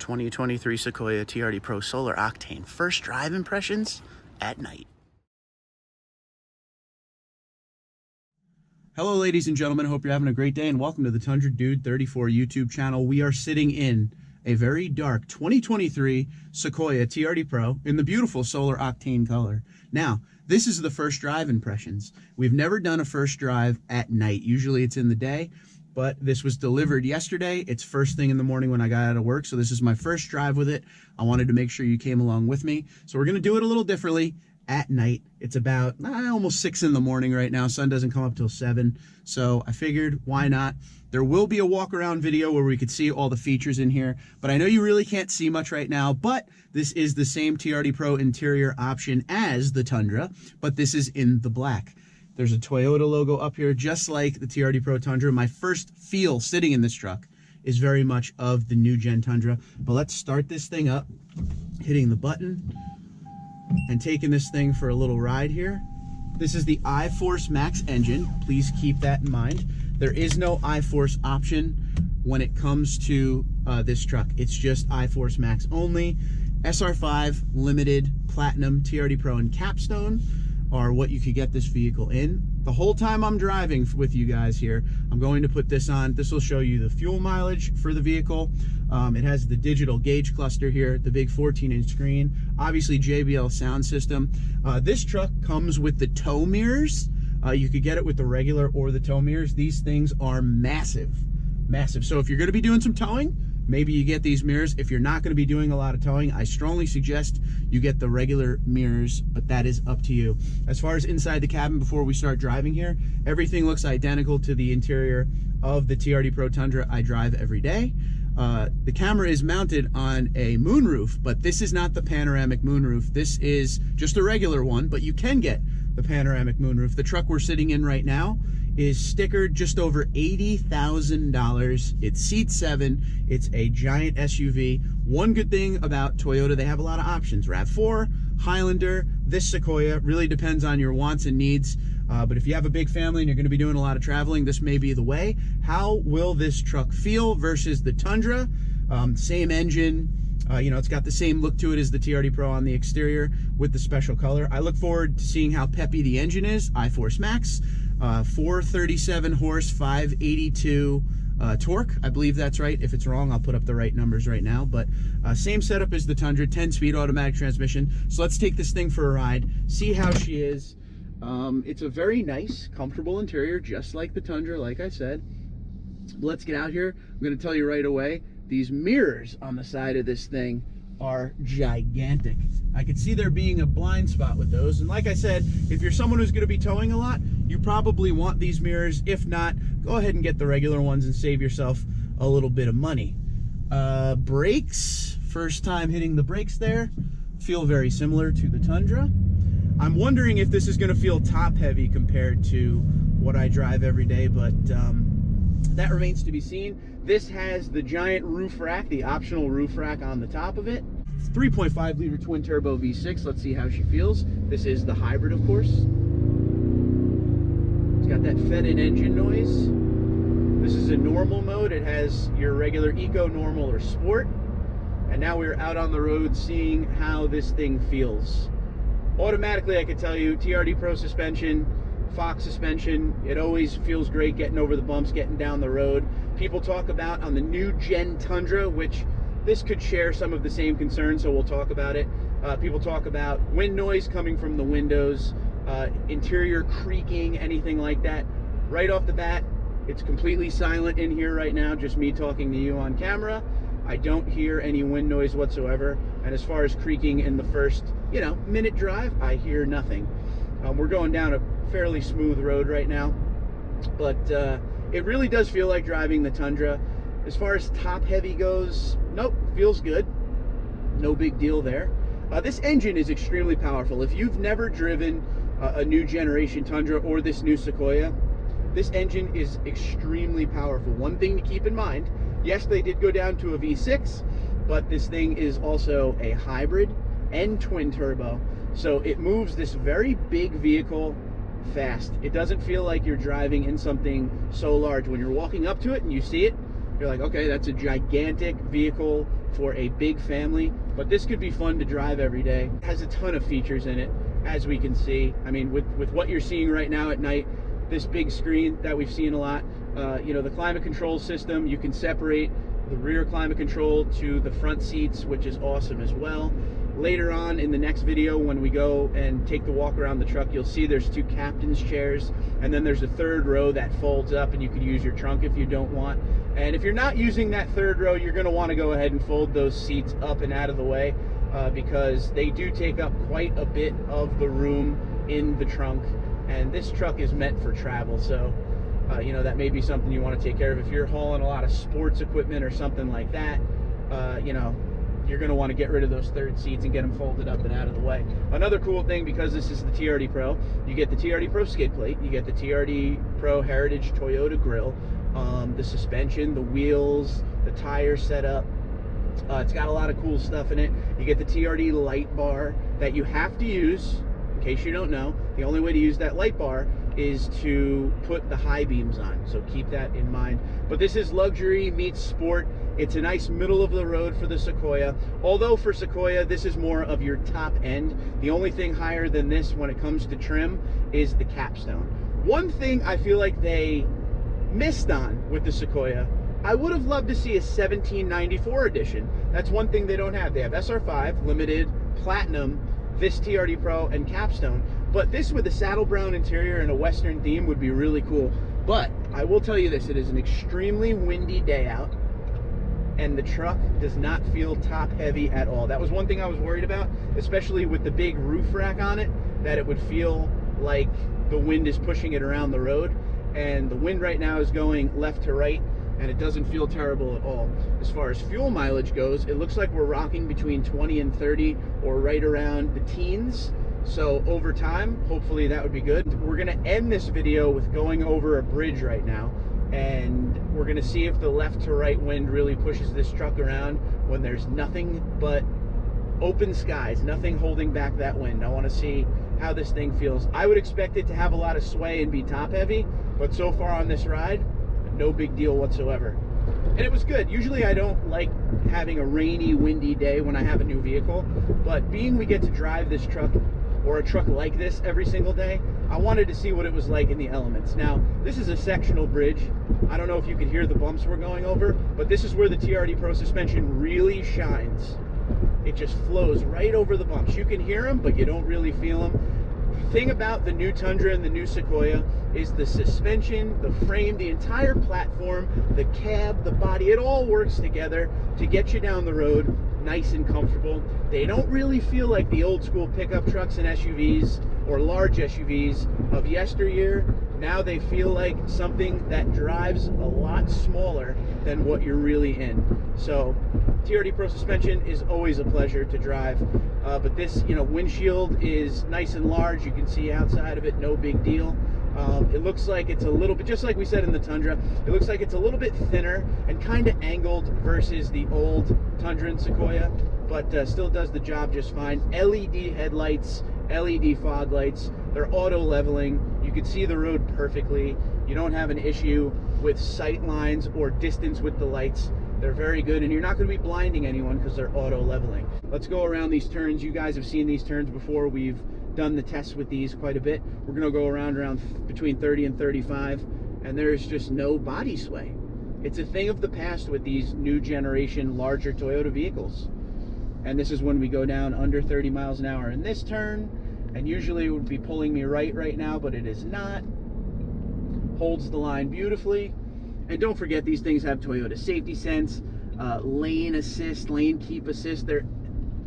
2023 Sequoia TRD Pro Solar Octane. First drive impressions at night. Hello, ladies and gentlemen. Hope you're having a great day and welcome to the Tundra Dude 34 YouTube channel. We are sitting in a very dark 2023 Sequoia TRD Pro in the beautiful Solar Octane color. Now, this is the first drive impressions. We've never done a first drive at night. Usually it's in the day, but this was delivered yesterday. It's first thing in the morning when I got out of work, so this is my first drive with it. I wanted to make sure you came along with me. So we're gonna do it a little differently at night. It's about almost 6 in the morning right now. Sun doesn't come up till 7. So I figured, why not? There will be a walk around video where we could see all the features in here, but I know you really can't see much right now, but this is the same TRD Pro interior option as the Tundra, but this is in the black. There's a Toyota logo up here, just like the TRD Pro Tundra. My first feel sitting in this truck is very much of the new gen Tundra, but let's start this thing up, hitting the button, and taking this thing for a little ride here. This is the iForce Max engine. Please keep that in mind. There is no iForce option when it comes to this truck. It's just iForce Max only. SR5, Limited, Platinum, TRD Pro, and Capstone are what you could get this vehicle in. The whole time I'm driving with you guys here, I'm going to put this on. This will show you the fuel mileage for the vehicle. It has the digital gauge cluster here, the big 14-inch screen, obviously JBL sound system. This truck comes with the tow mirrors. You could get it with the regular or the tow mirrors. These things are massive, massive. So if you're gonna be doing some towing, maybe you get these mirrors. If you're not gonna be doing a lot of towing, I strongly suggest you get the regular mirrors, but that is up to you. As far as inside the cabin, before we start driving here, everything looks identical to the interior of the TRD Pro Tundra I drive every day. The camera is mounted on a moonroof, but this is not the panoramic moonroof. This is just a regular one, but you can get the panoramic moonroof. The truck we're sitting in right now is stickered just over $80,000. It's seat 7. It's a giant SUV. One good thing about Toyota, they have a lot of options. RAV4, Highlander, this Sequoia, really depends on your wants and needs. But if you have a big family and you're gonna be doing a lot of traveling, this may be the way. How will this truck feel versus the Tundra? Same engine, you know, it's got the same look to it as the TRD Pro on the exterior with the special color. I look forward to seeing how peppy the engine is. iForce Max, 437 horse, 582 torque. I believe that's right. If it's wrong, I'll put up the right numbers right now. But same setup as the Tundra, 10-speed automatic transmission. So let's take this thing for a ride, see how she is. It's a very nice, comfortable interior, just like the Tundra, like I said. Let's get out here. I'm going to tell you right away, these mirrors on the side of this thing are gigantic. I could see there being a blind spot with those. And like I said, if you're someone who's going to be towing a lot, you probably want these mirrors. If not, go ahead and get the regular ones and save yourself a little bit of money. Brakes, first time hitting the brakes there, feel very similar to the Tundra. I'm wondering if this is going to feel top heavy compared to what I drive every day, but that remains to be seen. This has the giant roof rack, the optional roof rack on the top of it. 3.5 liter twin turbo V6. Let's see how she feels. This is the hybrid, of course. It's got that fed-in engine noise. This is a normal mode. It has your regular eco, normal, or sport. And now we're out on the road seeing how this thing feels. Automatically, I can tell you, TRD Pro suspension, Fox suspension, it always feels great getting over the bumps, getting down the road. People talk about on the new gen Tundra, which this could share some of the same concerns, so we'll talk about it. People talk about wind noise coming from the windows, interior creaking, anything like that. Right off the bat, it's completely silent in here right now, just me talking to you on camera. I don't hear any wind noise whatsoever. And as far as creaking in the first, minute drive, I hear nothing. We're going down a fairly smooth road right now, but it really does feel like driving the Tundra. As far as top heavy goes, nope, feels good. No big deal there. This engine is extremely powerful. If you've never driven a new generation Tundra or this new Sequoia, this engine is extremely powerful. One thing to keep in mind, yes, they did go down to a V6, but this thing is also a hybrid and twin turbo. So it moves this very big vehicle fast. It doesn't feel like you're driving in something so large. When you're walking up to it and you see it, you're like, okay, that's a gigantic vehicle for a big family, but this could be fun to drive every day. It has a ton of features in it, as we can see. I mean, with what you're seeing right now at night, this big screen that we've seen a lot, you know, the climate control system, you can separate the rear climate control to the front seats, which is awesome as well. Later on in the next video, when we go and take the walk around the truck, you'll see there's 2 captain's chairs, and then there's a 3rd row that folds up, and you can use your trunk if you don't want. And if you're not using that 3rd row, you're going to want to go ahead and fold those seats up and out of the way, because they do take up quite a bit of the room in the trunk, and this truck is meant for travel. So you know, that may be something you want to take care of. If you're hauling a lot of sports equipment or something like that, you know, you're going to want to get rid of those 3rd seats and get them folded up and out of the way. Another cool thing, because this is the TRD Pro, you get the TRD Pro skid plate, you get the TRD Pro Heritage Toyota grille, the suspension, the wheels, the tire setup. It's got a lot of cool stuff in it. You get the TRD light bar that you have to use. In case you don't know, the only way to use that light bar is to put the high beams on, so keep that in mind. But this is luxury meets sport. It's a nice middle of the road for the Sequoia, although for Sequoia this is more of your top end. The only thing higher than this when it comes to trim is the capstone. One thing I feel like they missed on with the Sequoia, I would have loved to see a 1794 edition. That's one thing they don't have. They have SR5, Limited, Platinum, this TRD Pro, and Capstone. But this with a saddle brown interior and a Western theme would be really cool. But I will tell you this, it is an extremely windy day out, and the truck does not feel top heavy at all. That was one thing I was worried about, especially with the big roof rack on it, that it would feel like the wind is pushing it around the road. And the wind right now is going left to right, and it doesn't feel terrible at all. As far as fuel mileage goes, it looks like we're rocking between 20 and 30, or right around the teens. So over time, hopefully that would be good. We're gonna end this video with going over a bridge right now, and we're gonna see if the left to right wind really pushes this truck around when there's nothing but open skies, nothing holding back that wind. I wanna see how this thing feels. I would expect it to have a lot of sway and be top heavy, but so far on this ride, no big deal whatsoever. And it was good. Usually I don't like having a rainy, windy day when I have a new vehicle, but being we get to drive this truck, or a truck like this, every single day, I wanted to see what it was like in the elements. Now, this is a sectional bridge. I don't know if you can hear the bumps we're going over, but this is where the TRD Pro suspension really shines. It just flows right over the bumps. You can hear them, but you don't really feel them. The thing about the new Tundra and the new Sequoia is the suspension, the frame, the entire platform, the cab, the body, it all works together to get you down the road nice and comfortable. They don't really feel like the old school pickup trucks and SUVs or large SUVs of yesteryear. Now they feel like something that drives a lot smaller than what you're really in. So TRD Pro suspension is always a pleasure to drive, but this, you know, windshield is nice and large. You can see outside of it, no big deal. It looks like it's a little bit, just like we said in the Tundra, it looks like it's a little bit thinner and kind of angled versus the old Tundra and Sequoia, but still does the job just fine. LED headlights, LED fog lights, they're auto leveling. You can see the road perfectly. You don't have an issue with sight lines or distance with the lights. They're very good, and you're not going to be blinding anyone because they're auto leveling. Let's go around these turns. You guys have seen these turns before. We've done the tests with these quite a bit. We're going to go around between 30 and 35, and there's just no body sway. It's a thing of the past with these new generation larger Toyota vehicles. And this is when we go down under 30 miles an hour in this turn, and usually it would be pulling me right now, but it is not. Holds the line beautifully. And don't forget, these things have Toyota Safety Sense, lane assist, lane keep assist. They're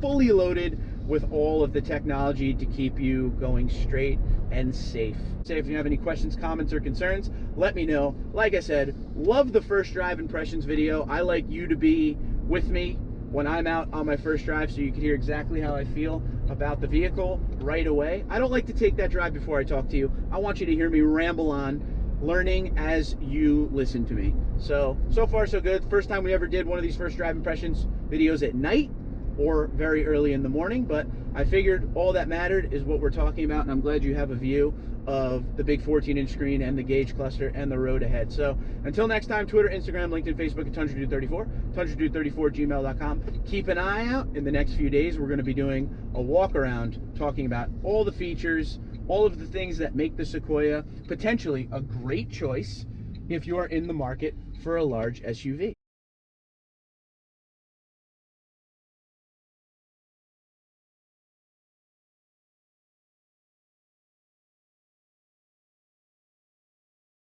fully loaded with all of the technology to keep you going straight and safe. Say if you have any questions, comments, or concerns, let me know. Like I said, love the first drive impressions video. I like you to be with me when I'm out on my first drive, so you can hear exactly how I feel about the vehicle right away. I don't like to take that drive before I talk to you. I want you to hear me ramble on, learning as you listen to me. So far so good. First time we ever did one of these first drive impressions videos at night. or very early in the morning, but I figured all that mattered is what we're talking about, and I'm glad you have a view of the big 14-inch screen and the gauge cluster and the road ahead. So until next time, Twitter, Instagram, LinkedIn, Facebook at TundraDude34, TundraDude34@gmail.com. Keep an eye out. In the next few days, we're going to be doing a walk around talking about all the features, all of the things that make the Sequoia potentially a great choice if you are in the market for a large SUV.